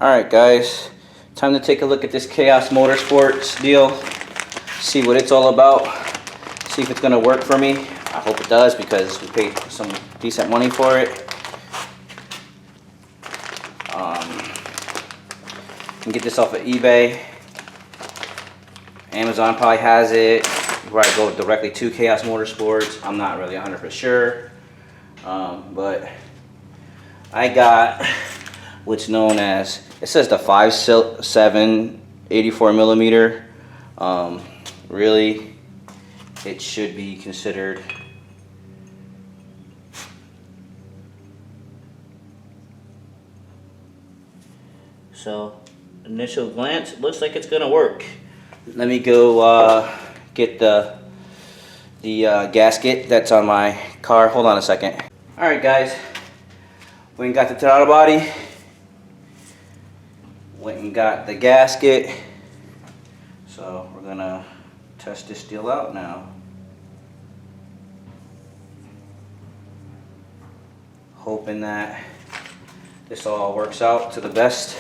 Alright guys, time to take a look at this KAOS MotorSport deal, see what it's all about, see if it's going to work for me. I hope it does because we paid some decent money for it. You can get this off of eBay. Amazon probably has it. You probably go directly to KAOS MotorSports. I'm not really 100% sure. But I got what's known as, it says the 5.7 84 millimeter. Really, it should be considered so. Initial glance, it looks like it's gonna work. Let me go get the gasket that's on my car. Hold on a second. All right, guys. Went and got the throttle body. Went and got the gasket. So we're gonna test this deal out now. Hoping that this all works out to the best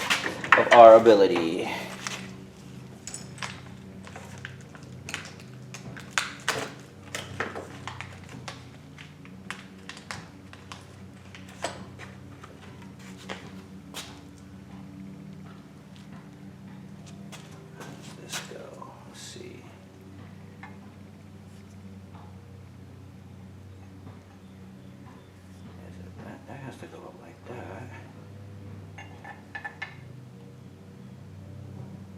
of our ability. Let's go. Let's see. That has to go up like that.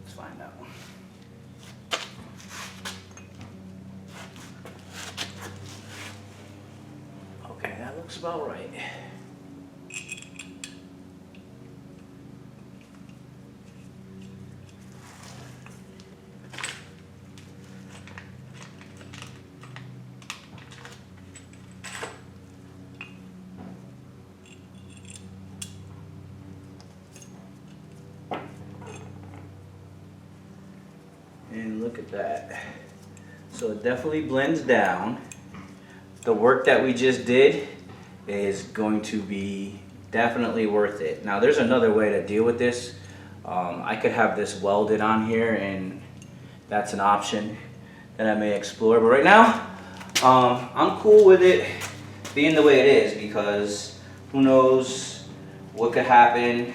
Let's find out. Okay, that looks about right. And look at that. So it definitely blends down. The work that we just did is going to be definitely worth it. Now there's another way to deal with this. I could have this welded on here, and that's an option that I may explore. But right now, I'm cool with it being the way it is because who knows what could happen.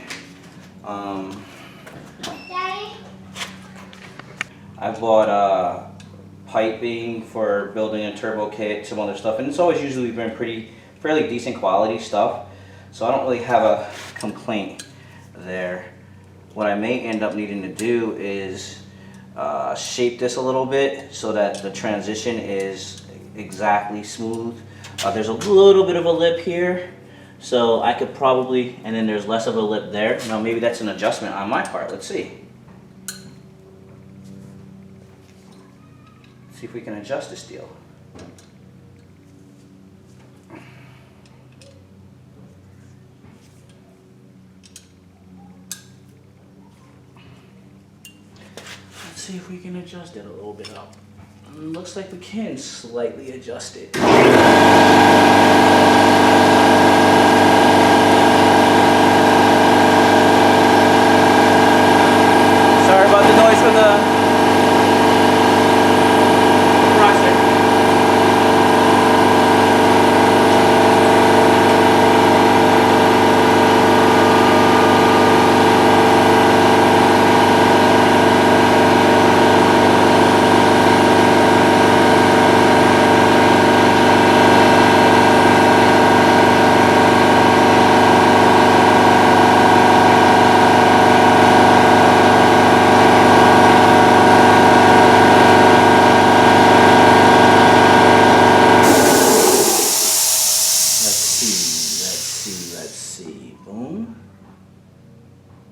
I bought piping for building a turbo kit, some other stuff, and it's always usually been fairly decent quality stuff. So I don't really have a complaint there. What I may end up needing to do is shape this a little bit so that the transition is exactly smooth. There's a little bit of a lip here, so I could probably, and then there's less of a lip there. Now maybe that's an adjustment on my part. Let's see. See if we can adjust this deal. Let's see if we can adjust it a little bit up. Looks like we can slightly adjust it. Sorry about the noise from the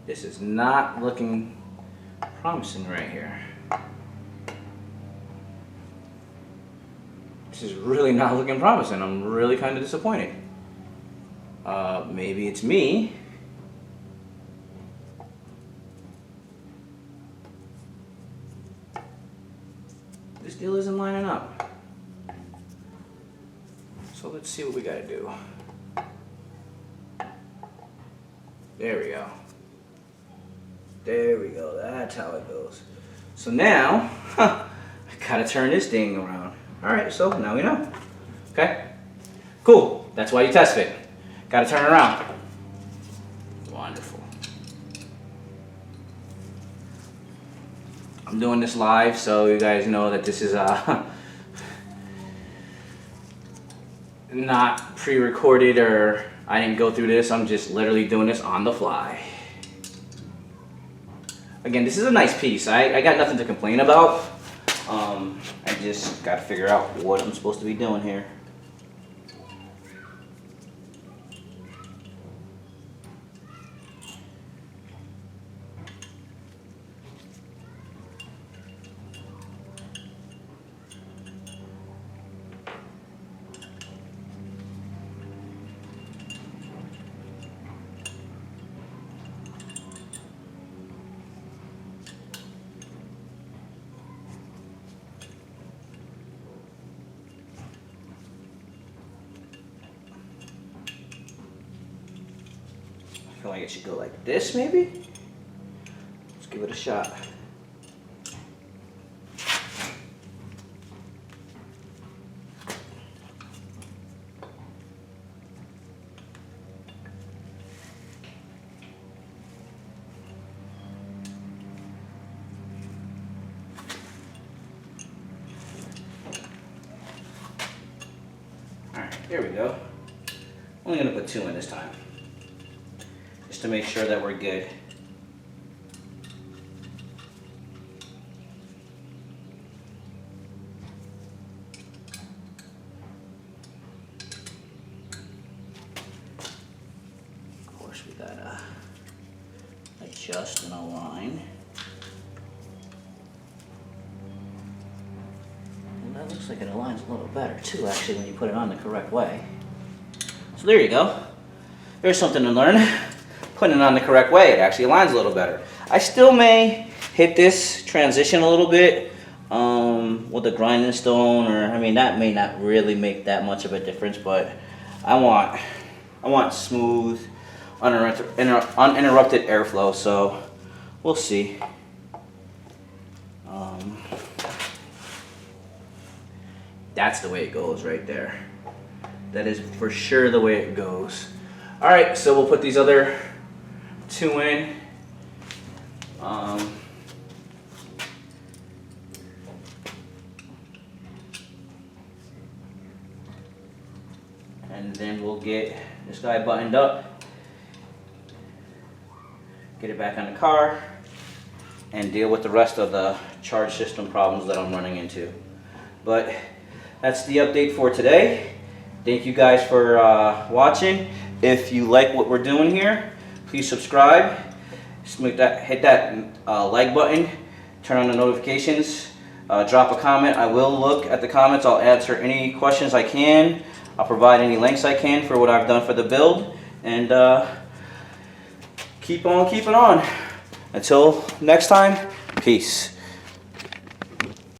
This is not looking promising right here. This is really not looking promising. I'm really kind of disappointed. Maybe it's me. This deal isn't lining up. So let's see what we gotta do. There we go. There we go, that's how it goes. So now, I gotta turn this thing around. All right, so now we know. Okay, cool, that's why you test fit. Gotta turn it around. Wonderful. I'm doing this live, so you guys know that this is not pre-recorded, or I didn't go through this. I'm just literally doing this on the fly. Again, this is a nice piece. I got nothing to complain about. I just got to figure out what I'm supposed to be doing here. I feel like it should go like this, maybe? Let's give it a shot. Alright, here we go. I'm only going to put 2 in this time, just to make sure that we're good. Of course, we gotta adjust and align. And that looks like it aligns a little better too, actually, when you put it on the correct way. So there you go. There's something to learn. Putting it on the correct way, it actually aligns a little better. I still may hit this transition a little bit with a grinding stone, or I mean that may not really make that much of a difference, but I want smooth, uninterrupted airflow. So we'll see. That's the way it goes right there. That is for sure the way it goes. All right, so we'll put these other 2 in. And then we'll get this guy buttoned up, get it back on the car, and deal with the rest of the charge system problems that I'm running into. But that's the update for today. Thank you guys for watching. If you like what we're doing here, please subscribe. Hit that like button. Turn on the notifications. Drop a comment. I will look at the comments. I'll answer any questions I can. I'll provide any links I can for what I've done for the build. And keep on keeping on. Until next time, peace.